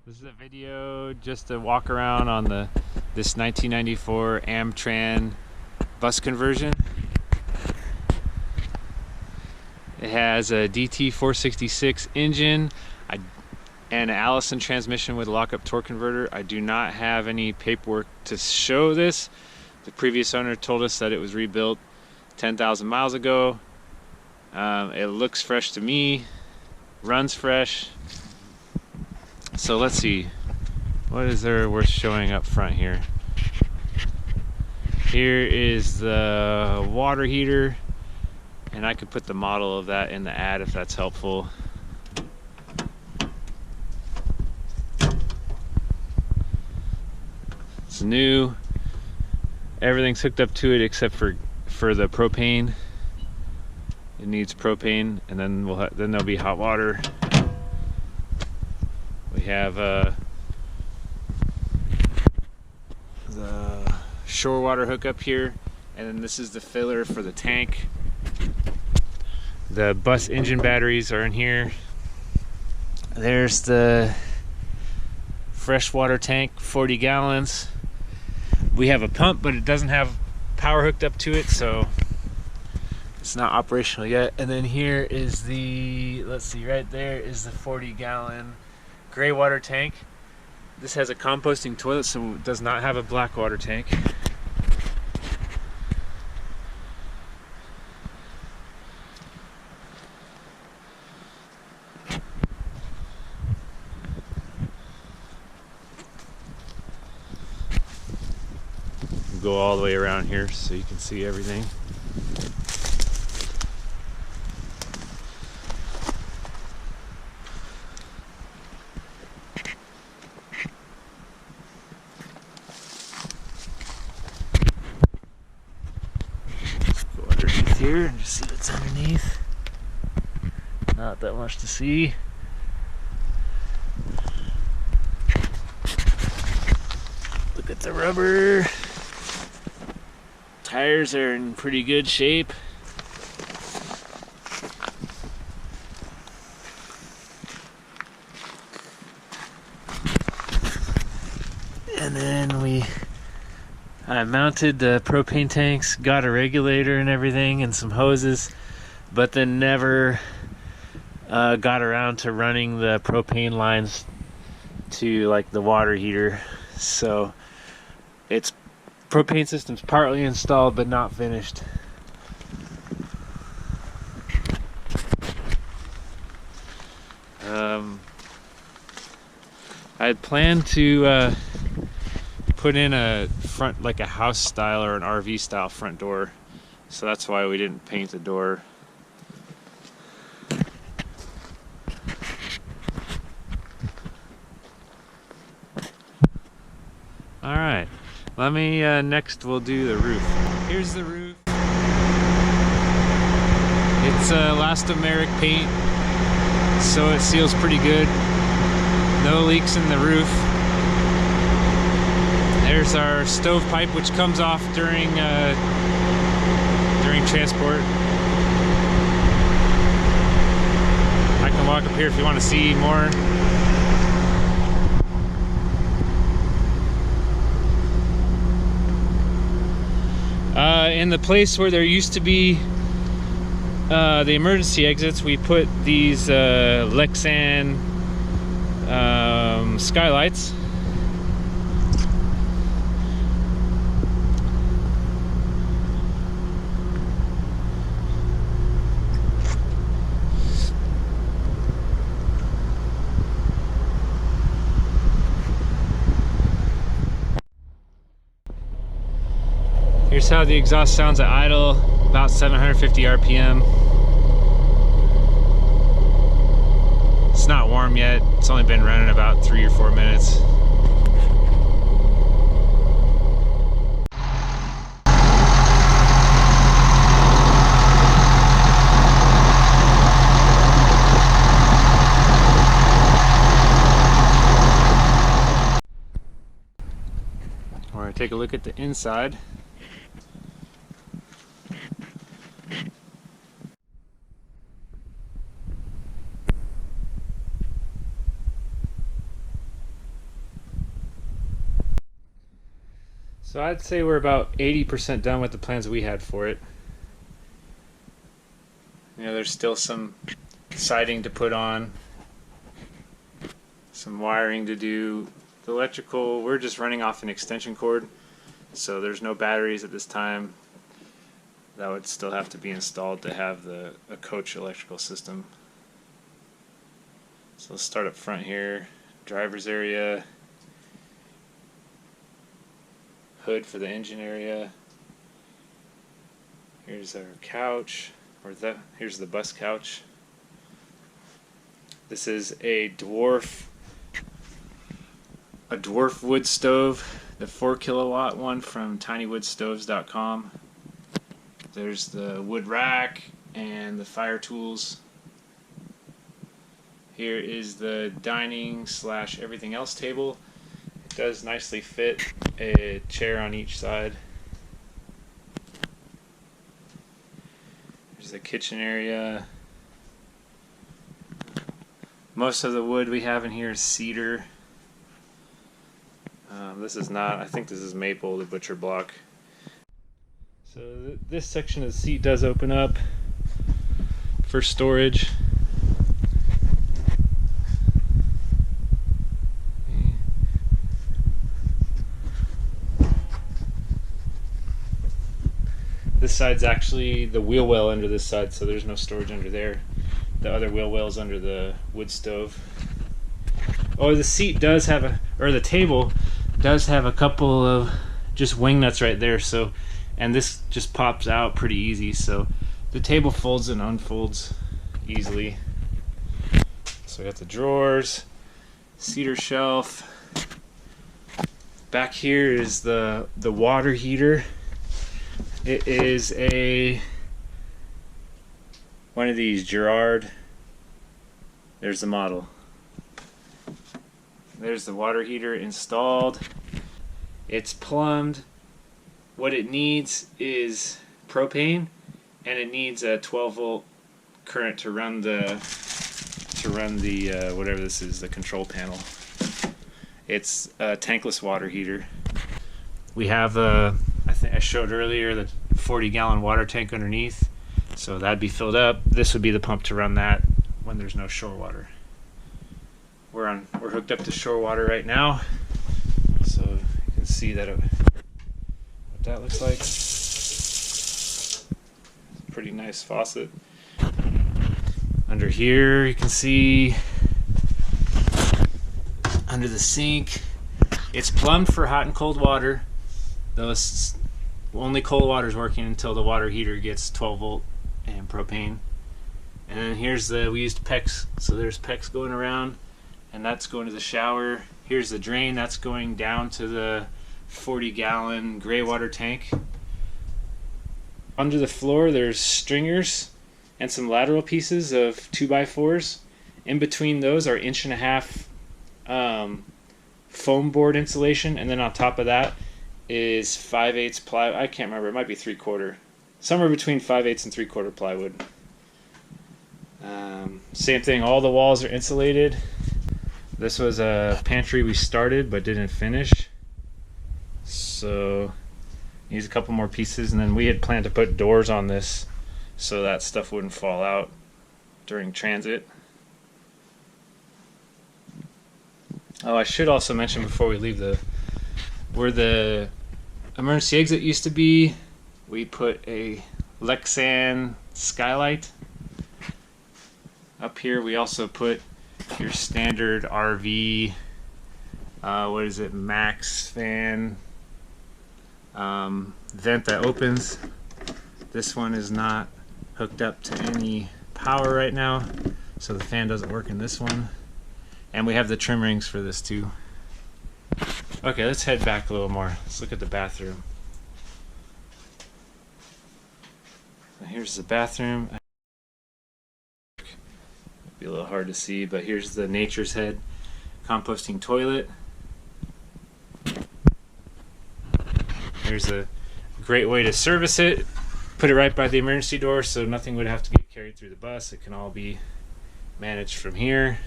This is a video just to walk around on this 1994 Amtran bus conversion. It has a DT466 engine and an Allison transmission with a lockup torque converter. I do not have any paperwork to show this. The previous owner told us that it was rebuilt 10,000 miles ago. It looks fresh to me, runs fresh. So let's see, what is there worth showing up front here? Here is the water heater, and I could put the model of that in the ad if that's helpful. It's new. Everything's hooked up to it except for the propane. It needs propane, and then then there'll be hot water. We have the shore water hookup here, and then this is the filler for the tank. The bus engine batteries are in here. There's the freshwater tank, 40 gallons. We have a pump, but it doesn't have power hooked up to it, so it's not operational yet. And then here is the, let's see, right there is the 40-gallon gray water tank. This has a composting toilet, so it does not have a black water tank. Go all the way around here so you can see everything. Go underneath here and just see what's underneath. Not that much to see. Look at the rubber. Tires are in pretty good shape. And then I mounted the propane tanks, got a regulator and everything and some hoses, but then never got around to running the propane lines to like the water heater. So it's propane system's partly installed but not finished. I had planned to put in a front, like a house style or an RV style front door, so that's why we didn't paint the door. Alright. Let me, next we'll do the roof. Here's the roof. It's elastomeric paint, so it seals pretty good. No leaks in the roof. There's our stovepipe, which comes off during transport. I can walk up here if you want to see more. In the place where there used to be the emergency exits, we put these Lexan skylights. Here's how the exhaust sounds at idle, about 750 RPM. It's not warm yet, it's only been running about 3 or 4 minutes. We're gonna take a look at the inside. So I'd say we're about 80% done with the plans we had for it. You know, there's still some siding to put on, some wiring to do. The electrical, we're just running off an extension cord, so there's no batteries at this time. That would still have to be installed to have a coach electrical system. So let's start up front here. Driver's area, hood for the engine area. Here's our couch, here's the bus couch. This is a dwarf wood stove, the 4 kilowatt one from tinywoodstoves.com. There's the wood rack and the fire tools. Here is the dining / everything else table. It does nicely fit a chair on each side. There's the kitchen area. Most of the wood we have in here is cedar. This is not, I think this is maple, the butcher block. So this section of the seat does open up for storage. This side's actually the wheel well under this side, so there's no storage under there. The other wheel well's under the wood stove. Oh, the seat does have the table does have a couple of just wing nuts right there, so, and this just pops out pretty easy, so the table folds and unfolds easily. So we got the drawers, cedar shelf. Back here is the water heater. It is one of these Girard. There's the model. There's the water heater installed. It's plumbed. What it needs is propane, and it needs a 12-volt current to run the whatever this is, the control panel. It's a tankless water heater. We have I think I showed earlier the 40-gallon water tank underneath, so that'd be filled up. This would be the pump to run that when there's no shore water. We're hooked up to shore water right now, so you can see that what that looks like. Pretty nice faucet. Under here you can see under the sink, it's plumbed for hot and cold water. Those only cold water is working until the water heater gets 12 volt and propane. And then here's we used PEX, so there's PEX going around, and that's going to the shower. Here's the drain, that's going down to the 40-gallon gray water tank. Under the floor there's stringers and some lateral pieces of 2x4s. In between those are 1.5 foam board insulation, and then on top of that is 5/8 plywood. I can't remember, it might be 3/4. Somewhere between 5/8 and 3/4 plywood. Same thing, all the walls are insulated. This was a pantry we started but didn't finish, so needs a couple more pieces, and then we had planned to put doors on this so that stuff wouldn't fall out during transit. Oh, I should also mention before we leave, where the emergency exit used to be, we put a Lexan skylight. Up here we also put your standard RV, what is it, max fan vent that opens. This one is not hooked up to any power right now, so the fan doesn't work in this one. And we have the trim rings for this too. Okay, let's head back a little more. Let's look at the bathroom. Here's the bathroom. Be a little hard to see, but here's the Nature's Head composting toilet. There's a great way to service it. Put it right by the emergency door so nothing would have to get carried through the bus. It can all be managed from here.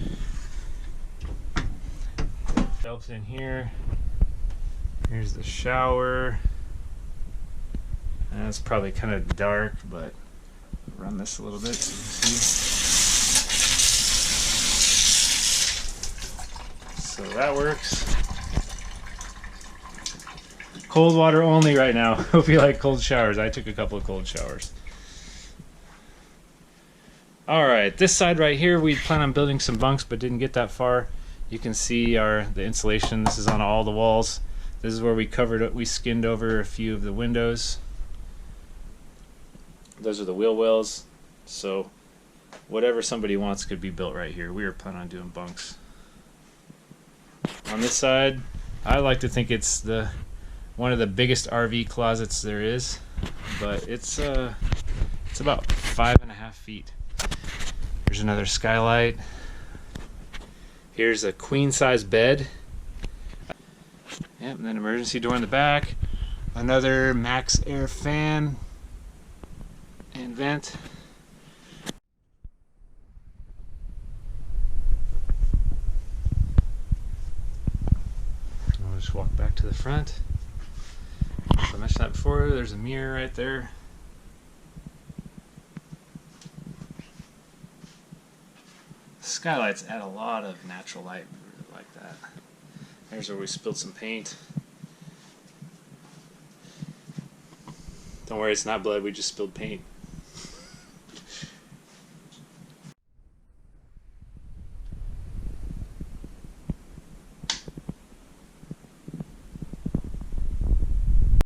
Shelves in here. Here's the shower. And it's probably kind of dark, but run this a little bit so you can see. So that works. Cold water only right now. Hope you like cold showers. I took a couple of cold showers. Alright, this side right here, we plan on building some bunks but didn't get that far. You can see the insulation. This is on all the walls. This is where we skinned over a few of the windows. Those are the wheel wells. So whatever somebody wants could be built right here. We were planning on doing bunks. On this side, I like to think it's one of the biggest RV closets there is, but it's about 5.5 feet. Here's another skylight. Here's a queen size bed. Yep, and then emergency door in the back. Another max air fan and vent. I'll just walk back to the front. As I mentioned that before, there's a mirror right there. Skylights add a lot of natural light. We really like that. There's where we spilled some paint. Don't worry, it's not blood, we just spilled paint.